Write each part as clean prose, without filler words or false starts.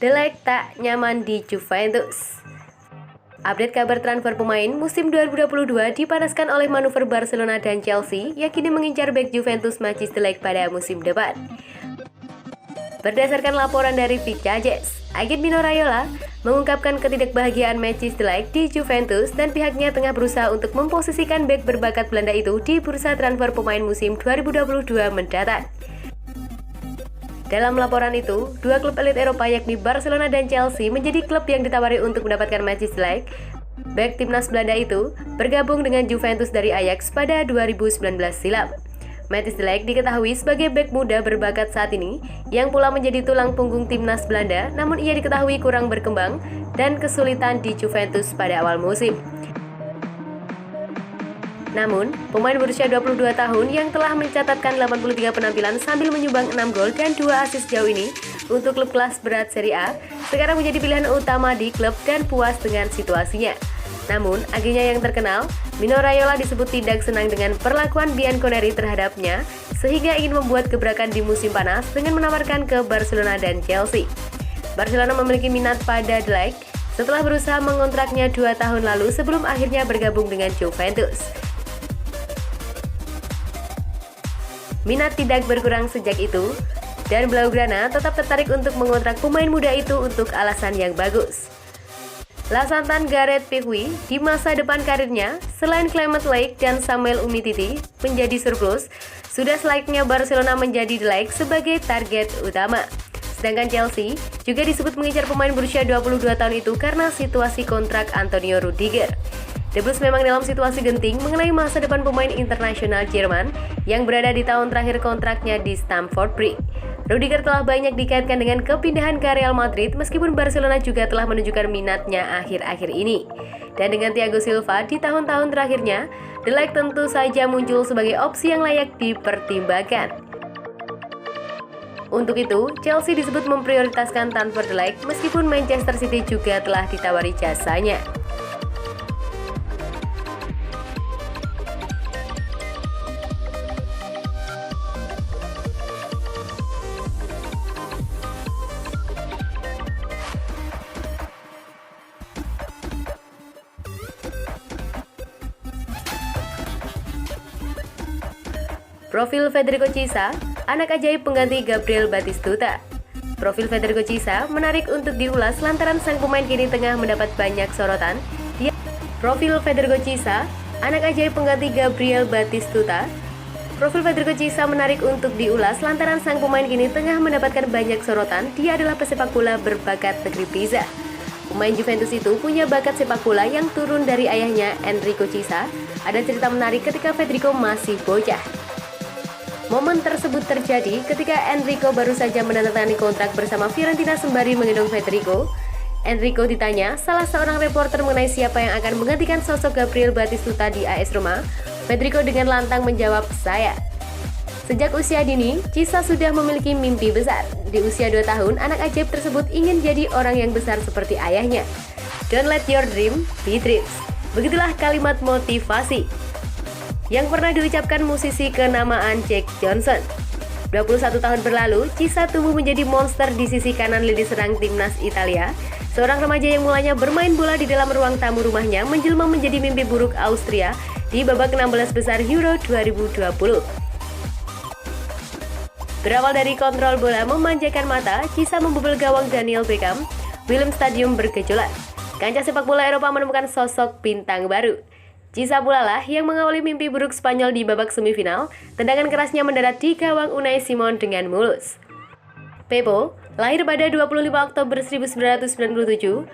De Ligt tak nyaman di Juventus. Update kabar transfer pemain musim 2022 dipanaskan oleh manuver Barcelona dan Chelsea yang kini mengincar bek Juventus Matthijs De Ligt pada musim depan. Berdasarkan laporan dari Vicajes, agen Mino Raiola mengungkapkan ketidakbahagiaan Matthijs De Ligt di Juventus dan pihaknya tengah berusaha untuk memposisikan bek berbakat Belanda itu di bursa transfer pemain musim 2022 mendatang. Dalam laporan itu, dua klub elit Eropa yakni Barcelona dan Chelsea menjadi klub yang ditawari untuk mendapatkan Matthijs De Ligt. Bek timnas Belanda itu bergabung dengan Juventus dari Ajax pada 2019 silam. Matthijs De Ligt diketahui sebagai bek muda berbakat saat ini, yang pula menjadi tulang punggung timnas Belanda, namun ia diketahui kurang berkembang dan kesulitan di Juventus pada awal musim. Namun, pemain berusia 22 tahun yang telah mencatatkan 83 penampilan sambil menyumbang 6 gol dan 2 assist sejauh ini untuk klub kelas berat Serie A, sekarang menjadi pilihan utama di klub dan puas dengan situasinya. Namun, agennya yang terkenal, Mino Raiola disebut tidak senang dengan perlakuan Bianconeri terhadapnya, sehingga ingin membuat gebrakan di musim panas dengan menawarkan ke Barcelona dan Chelsea. Barcelona memiliki minat pada De Ligt setelah berusaha mengontraknya 2 tahun lalu sebelum akhirnya bergabung dengan Juventus. Minat tidak berkurang sejak itu, dan Blaugrana tetap tertarik untuk mengontrak pemain muda itu untuk alasan yang bagus. Lasantan Gareth Bale di masa depan karirnya, selain Clement Lake dan Samuel Umtiti menjadi surplus, sudah selayaknya Barcelona menjadi De Ligt sebagai target utama. Sedangkan Chelsea juga disebut mengincar pemain berusia 22 tahun itu karena situasi kontrak Antonio Rudiger. The Blues memang dalam situasi genting mengenai masa depan pemain internasional Jerman yang berada di tahun terakhir kontraknya di Stamford Bridge. Rudiger telah banyak dikaitkan dengan kepindahan ke Real Madrid meskipun Barcelona juga telah menunjukkan minatnya akhir-akhir ini. Dan dengan Thiago Silva di tahun-tahun terakhirnya, De Ligt tentu saja muncul sebagai opsi yang layak dipertimbangkan. Untuk itu, Chelsea disebut memprioritaskan transfer De Ligt meskipun Manchester City juga telah ditawari jasanya. Profil Federico Chiesa, anak ajaib pengganti Gabriel Batistuta. Profil Federico Chiesa menarik untuk diulas lantaran sang pemain kini tengah mendapat banyak sorotan. Profil Federico Chiesa, anak ajaib pengganti Gabriel Batistuta. Profil Federico Chiesa menarik untuk diulas lantaran sang pemain kini tengah mendapatkan banyak sorotan. Dia adalah pesepak bola berbakat negeri Pisa. Pemain Juventus itu punya bakat sepak bola yang turun dari ayahnya, Enrico Chiesa. Ada cerita menarik ketika Federico masih bocah. Momen tersebut terjadi ketika Enrico baru saja menandatangani kontrak bersama Fiorentina sembari menggendong Federico. Enrico ditanya salah seorang reporter mengenai siapa yang akan menggantikan sosok Gabriel Batistuta di AS Roma. Federico dengan lantang menjawab, "Saya." Sejak usia dini, Chiesa sudah memiliki mimpi besar. Di usia 2 tahun, anak ajaib tersebut ingin jadi orang yang besar seperti ayahnya. Don't let your dream be dreams. Begitulah kalimat motivasi yang pernah diucapkan musisi kenamaan Jack Johnson. 21 tahun berlalu, Chiesa tumbuh menjadi monster di sisi kanan lini serang timnas Italia. Seorang remaja yang mulanya bermain bola di dalam ruang tamu rumahnya menjelma menjadi mimpi buruk Austria di babak 16 besar Euro 2020. Berawal dari kontrol bola memanjakan mata, Chiesa membobol gawang Daniel Beckham. William Stadium bergejolak. Kancah sepak bola Eropa menemukan sosok bintang baru. Chiesa pula lah yang mengawali mimpi buruk Spanyol di babak semifinal. Tendangan kerasnya mendarat di gawang Unai Simon dengan mulus. Pepo lahir pada 25 Oktober 1997.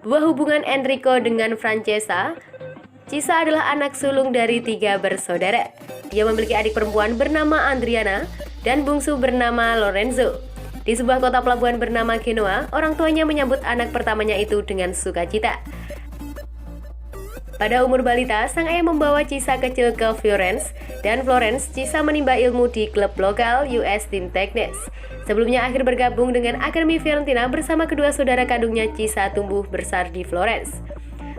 Buah hubungan Enrico dengan Francesca. Chiesa adalah anak sulung dari 3 bersaudara. Dia memiliki adik perempuan bernama Adriana dan bungsu bernama Lorenzo. Di sebuah kota pelabuhan bernama Genoa, orang tuanya menyambut anak pertamanya itu dengan sukacita. Pada umur balita, sang ayah membawa Chiesa kecil ke Florence, dan Florence, Chiesa menimba ilmu di klub lokal US Teen Technics. Sebelumnya akhir bergabung dengan Akademi Fiorentina bersama kedua saudara kandungnya. Chiesa tumbuh besar di Florence.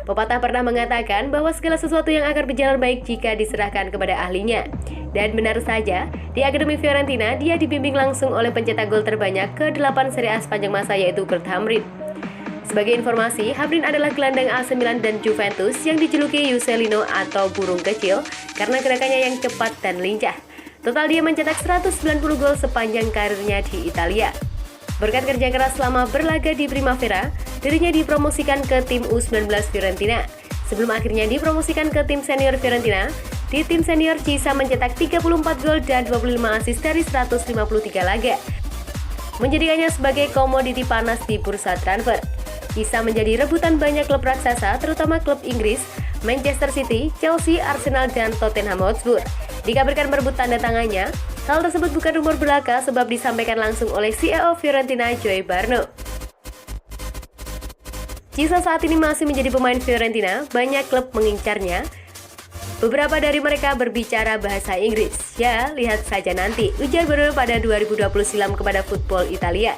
Pepatah pernah mengatakan bahwa segala sesuatu yang akan berjalan baik jika diserahkan kepada ahlinya. Dan benar saja, di Akademi Fiorentina dia dibimbing langsung oleh pencetak gol terbanyak ke-8 Serie A sepanjang masa yaitu Gerd Hamrén. Sebagai informasi, Hamrén adalah gelandang AC Milan dan Juventus yang dijuluki Uccellino atau burung kecil karena gerakannya yang cepat dan lincah. Total dia mencetak 190 gol sepanjang karirnya di Italia. Berkat kerja keras selama berlaga di Primavera, dirinya dipromosikan ke tim U19 Fiorentina. Sebelum akhirnya dipromosikan ke tim senior Fiorentina, di tim senior Chiesa mencetak 34 gol dan 25 assist dari 153 laga, menjadikannya sebagai komoditi panas di bursa transfer. Chiesa menjadi rebutan banyak klub raksasa, terutama klub Inggris, Manchester City, Chelsea, Arsenal, dan Tottenham Hotspur. Dikabarkan merebut tanda tangannya. Hal tersebut bukan rumor belaka sebab disampaikan langsung oleh CEO Fiorentina Joey Barno. Chiesa saat ini masih menjadi pemain Fiorentina, banyak klub mengincarnya. Beberapa dari mereka berbicara bahasa Inggris. Ya, lihat saja nanti, ujar Barno pada 2020 silam kepada Football Italia.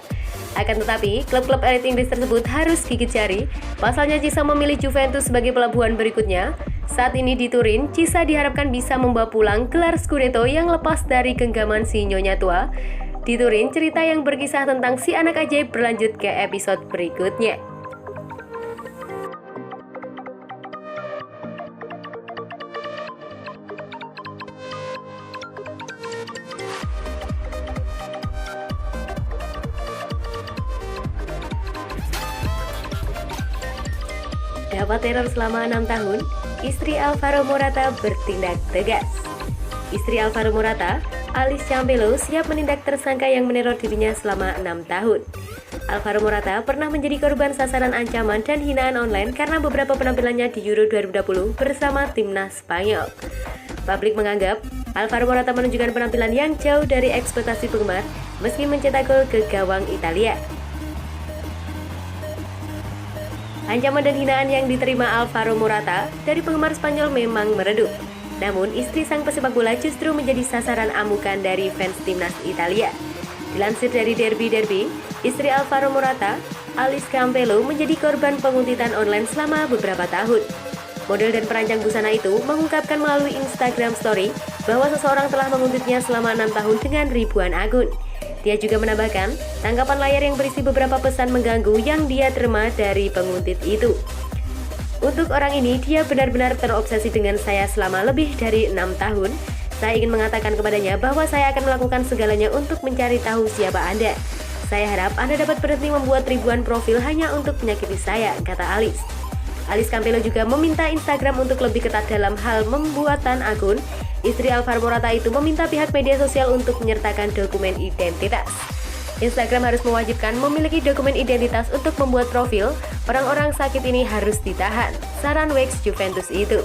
Akan tetapi, klub-klub elit Inggris tersebut harus gigit jari. Pasalnya Chiesa memilih Juventus sebagai pelabuhan berikutnya. Saat ini di Turin, Chiesa diharapkan bisa membawa pulang gelar Scudetto yang lepas dari genggaman si nyonya tua. Di Turin, cerita yang berkisah tentang si anak ajaib berlanjut ke episode berikutnya. Dapat teror selama 6 tahun, istri Alvaro Morata bertindak tegas. Istri Alvaro Morata, Alice Campelo, siap menindak tersangka yang meneror dirinya selama 6 tahun. Alvaro Morata pernah menjadi korban sasaran ancaman dan hinaan online karena beberapa penampilannya di Euro 2020 bersama timnas Spanyol. Publik menganggap Alvaro Morata menunjukkan penampilan yang jauh dari ekspektasi penggemar meski mencetak gol ke gawang Italia. Ancaman dan hinaan yang diterima Alvaro Morata dari penggemar Spanyol memang meredup. Namun, istri sang pesepak bola justru menjadi sasaran amukan dari fans timnas Italia. Dilansir dari Derby, istri Alvaro Morata, Alice Campelo, menjadi korban penguntitan online selama beberapa tahun. Model dan perancang busana itu mengungkapkan melalui Instagram Story bahwa seseorang telah menguntitnya selama 6 tahun dengan ribuan akun. Dia juga menambahkan tangkapan layar yang berisi beberapa pesan mengganggu yang dia terima dari penguntit itu. Untuk orang ini, dia benar-benar terobsesi dengan saya selama lebih dari 6 tahun. Saya ingin mengatakan kepadanya bahwa saya akan melakukan segalanya untuk mencari tahu siapa Anda. Saya harap Anda dapat berhenti membuat ribuan profil hanya untuk menyakiti saya, kata Alice. Alice Campelo juga meminta Instagram untuk lebih ketat dalam hal pembuatan akun. Istri Alvaro Morata itu meminta pihak media sosial untuk menyertakan dokumen identitas. Instagram harus mewajibkan memiliki dokumen identitas untuk membuat profil. Orang-orang sakit ini harus ditahan, saran Wax Juventus itu.